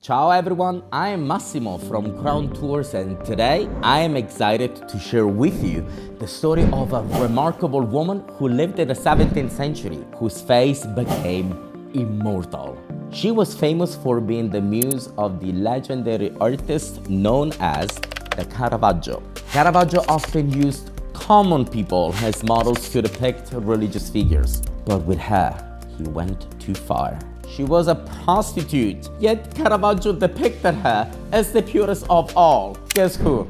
Ciao everyone, I am Massimo from Crown Tours, and today I am excited to share with you the story of a remarkable woman who lived in the 17th century, whose face became immortal. She was famous for being the muse of the legendary artist known as the Caravaggio. Caravaggio often used common people as models to depict religious figures, but with her, he went too far. She was a prostitute, yet Caravaggio depicted her as the purest of all. Guess who?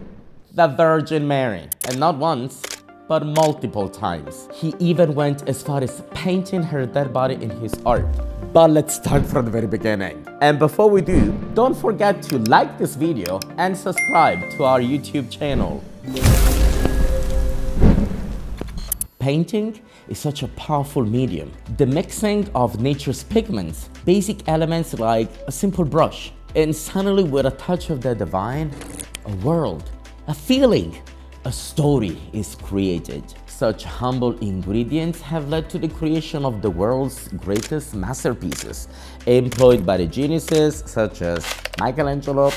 The Virgin Mary. And not once, but multiple times. He even went as far as painting her dead body in his art. But let's start from the very beginning. And before we do, don't forget to like this video and subscribe to our YouTube channel. Painting is such a powerful medium. The mixing of nature's pigments, basic elements like a simple brush, and suddenly with a touch of the divine, a world, a feeling, a story is created. Such humble ingredients have led to the creation of the world's greatest masterpieces, employed by the geniuses such as Michelangelo,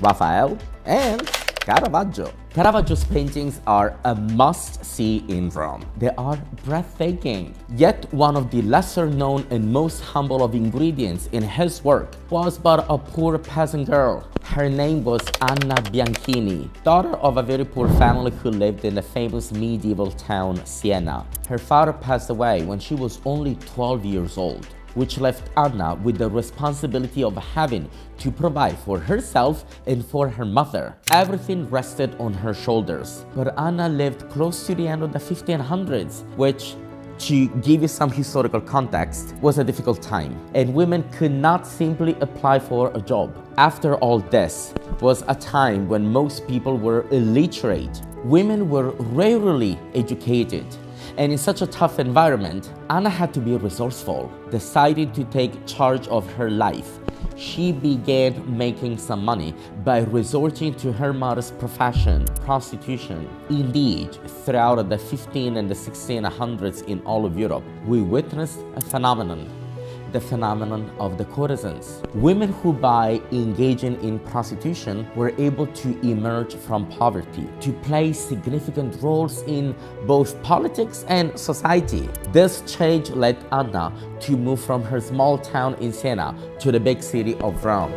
Raphael, and Caravaggio. Caravaggio's paintings are a must-see in Rome. They are breathtaking. Yet one of the lesser-known and most humble of ingredients in his work was but a poor peasant girl. Her name was Anna Bianchini, daughter of a very poor family who lived in the famous medieval town Siena. Her father passed away when she was only 12 years old, which left Anna with the responsibility of having to provide for herself and for her mother. Everything rested on her shoulders. But Anna lived close to the end of the 1500s, which, to give you some historical context, was a difficult time, and women could not simply apply for a job. After all, this was a time when most people were illiterate. Women were rarely educated. And in such a tough environment, Anna had to be resourceful. Deciding to take charge of her life, she began making some money by resorting to her modest profession, prostitution. Indeed, throughout the 15 and the 1600s in all of Europe, we witnessed a phenomenon. The phenomenon of the courtesans. Women who, by engaging in prostitution, were able to emerge from poverty, to play significant roles in both politics and society. This change led Anna to move from her small town in Siena to the big city of Rome.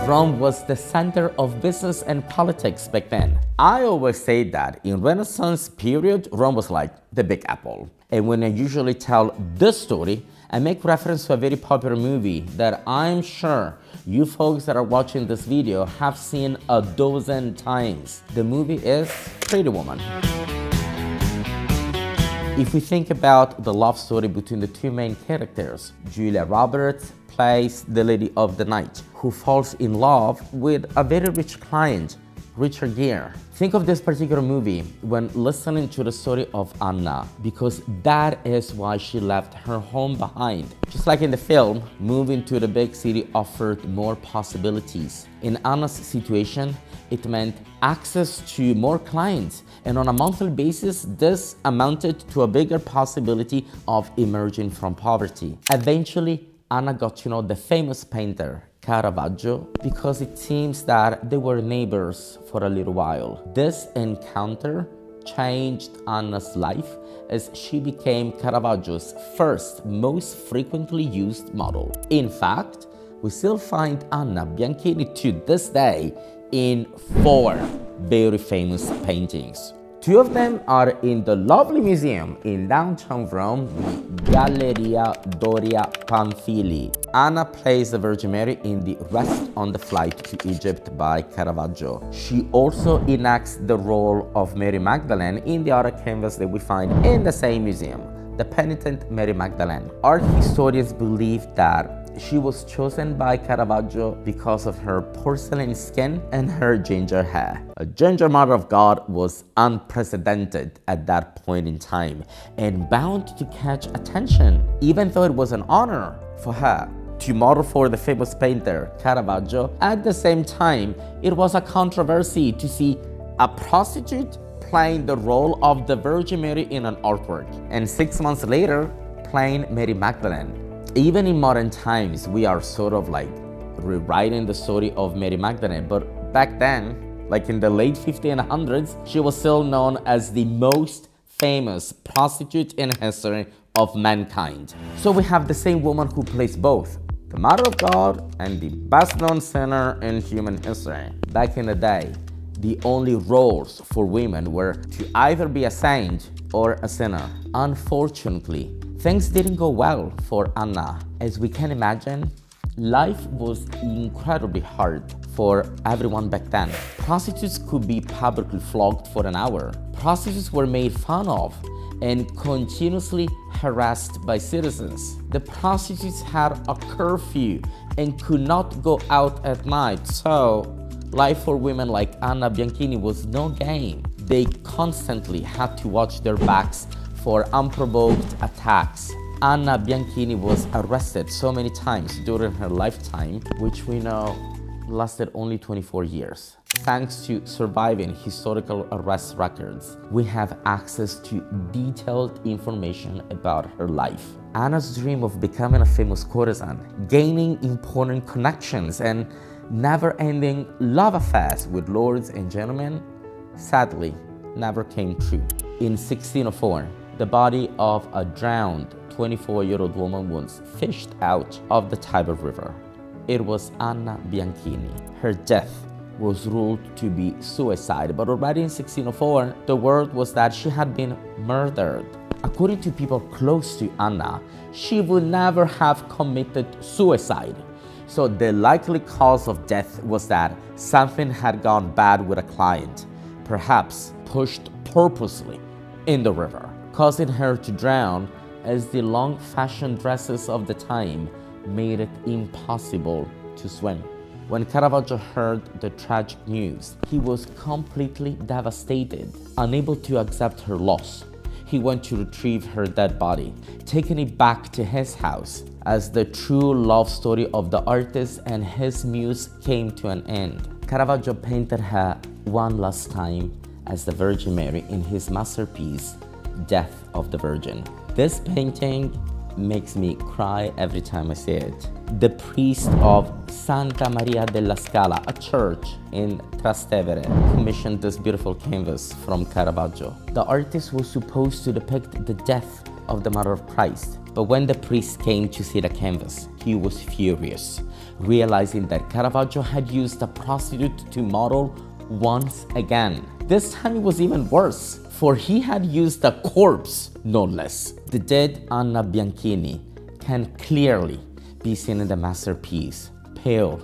Rome was the center of business and politics back then. I always say that in Renaissance period, Rome was like the Big Apple. And when I usually tell this story, I make reference to a very popular movie that I'm sure you folks that are watching this video have seen a dozen times. The movie is Pretty Woman. If we think about the love story between the two main characters, Julia Roberts plays the lady of the night who falls in love with a very rich client, Richard Gere. Think of this particular movie when listening to the story of Anna, because that is why she left her home behind. Just like in the film, moving to the big city offered more possibilities. In Anna's situation, it meant access to more clients, and on a monthly basis, this amounted to a bigger possibility of emerging from poverty. Eventually, Anna got to know the famous painter, Caravaggio, because it seems that they were neighbors for a little while. This encounter changed Anna's life as she became Caravaggio's first, most frequently used model. In fact, we still find Anna Bianchini to this day in 4 very famous paintings. 2 of them are in the lovely museum in downtown Rome, the Galleria Doria Pamphili. Anna plays the Virgin Mary in the Rest on the Flight to Egypt by Caravaggio. She also enacts the role of Mary Magdalene in the other canvas that we find in the same museum, the Penitent Mary Magdalene. Art historians believe that she was chosen by Caravaggio because of her porcelain skin and her ginger hair. A ginger mother of God was unprecedented at that point in time and bound to catch attention, even though it was an honor for her to model for the famous painter Caravaggio. At the same time, it was a controversy to see a prostitute playing the role of the Virgin Mary in an artwork, and 6 months later, playing Mary Magdalene. Even in modern times, we are sort of like rewriting the story of Mary Magdalene, but back then, like in the late 1500s, she was still known as the most famous prostitute in history of mankind. So we have the same woman who plays both the Mother of God and the best-known sinner in human history. Back in the day, the only roles for women were to either be a saint or a sinner. Unfortunately, things didn't go well for Anna. As we can imagine, life was incredibly hard for everyone back then. Prostitutes could be publicly flogged for an hour. Prostitutes were made fun of and continuously harassed by citizens. The prostitutes had a curfew and could not go out at night, so life for women like Anna Bianchini was no game. They constantly had to watch their backs for unprovoked attacks. Anna Bianchini was arrested so many times during her lifetime, which we know lasted only 24 years. Thanks to surviving historical arrest records, we have access to detailed information about her life. Anna's dream of becoming a famous courtesan, gaining important connections, and never-ending love affairs with lords and gentlemen, sadly, never came true. In 1604, the body of a drowned 24-year-old woman was fished out of the Tiber River. It was Anna Bianchini. Her death was ruled to be suicide, but already in 1604, the word was that she had been murdered. According to people close to Anna, she would never have committed suicide. So the likely cause of death was that something had gone bad with a client, perhaps pushed purposely in the river, causing her to drown, as the long-fashioned dresses of the time made it impossible to swim. When Caravaggio heard the tragic news, he was completely devastated, unable to accept her loss. He went to retrieve her dead body, taking it back to his house. As the true love story of the artist and his muse came to an end, Caravaggio painted her one last time as the Virgin Mary in his masterpiece, Death of the Virgin. This painting makes me cry every time I see it. The priest of Santa Maria della Scala, a church in Trastevere, commissioned this beautiful canvas from Caravaggio. The artist was supposed to depict the death of the Mother of Christ, but when the priest came to see the canvas, he was furious, realizing that Caravaggio had used a prostitute to model once again. This time it was even worse, for he had used a corpse, no less. The dead Anna Bianchini can clearly be seen in the masterpiece, pale,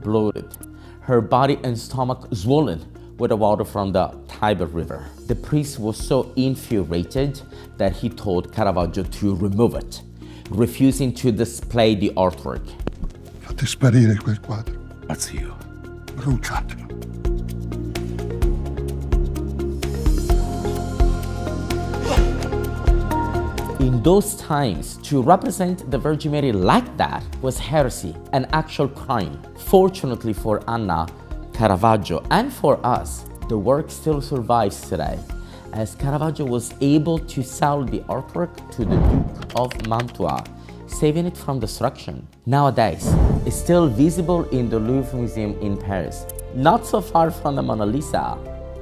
bloated, her body and stomach swollen with the water from the Tiber River. The priest was so infuriated that he told Caravaggio to remove it, refusing to display the artwork. Fate sparire quel quadro. Mazzio. Bruciatelo. In those times, to represent the Virgin Mary like that was heresy, an actual crime. Fortunately for Anna, Caravaggio, and for us, the work still survives today, as Caravaggio was able to sell the artwork to the Duke of Mantua, saving it from destruction. Nowadays, it's still visible in the Louvre Museum in Paris, not so far from the Mona Lisa.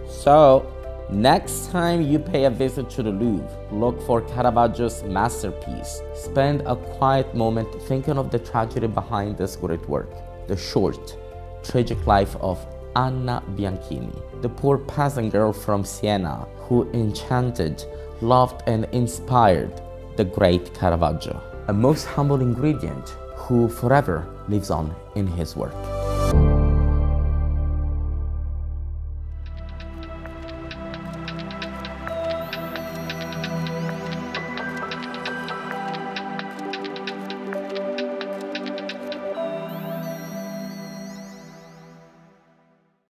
So, next time you pay a visit to the Louvre, look for Caravaggio's masterpiece. Spend a quiet moment thinking of the tragedy behind this great work, the short, tragic life of Anna Bianchini, the poor peasant girl from Siena who enchanted, loved, and inspired the great Caravaggio, a most humble ingredient who forever lives on in his work.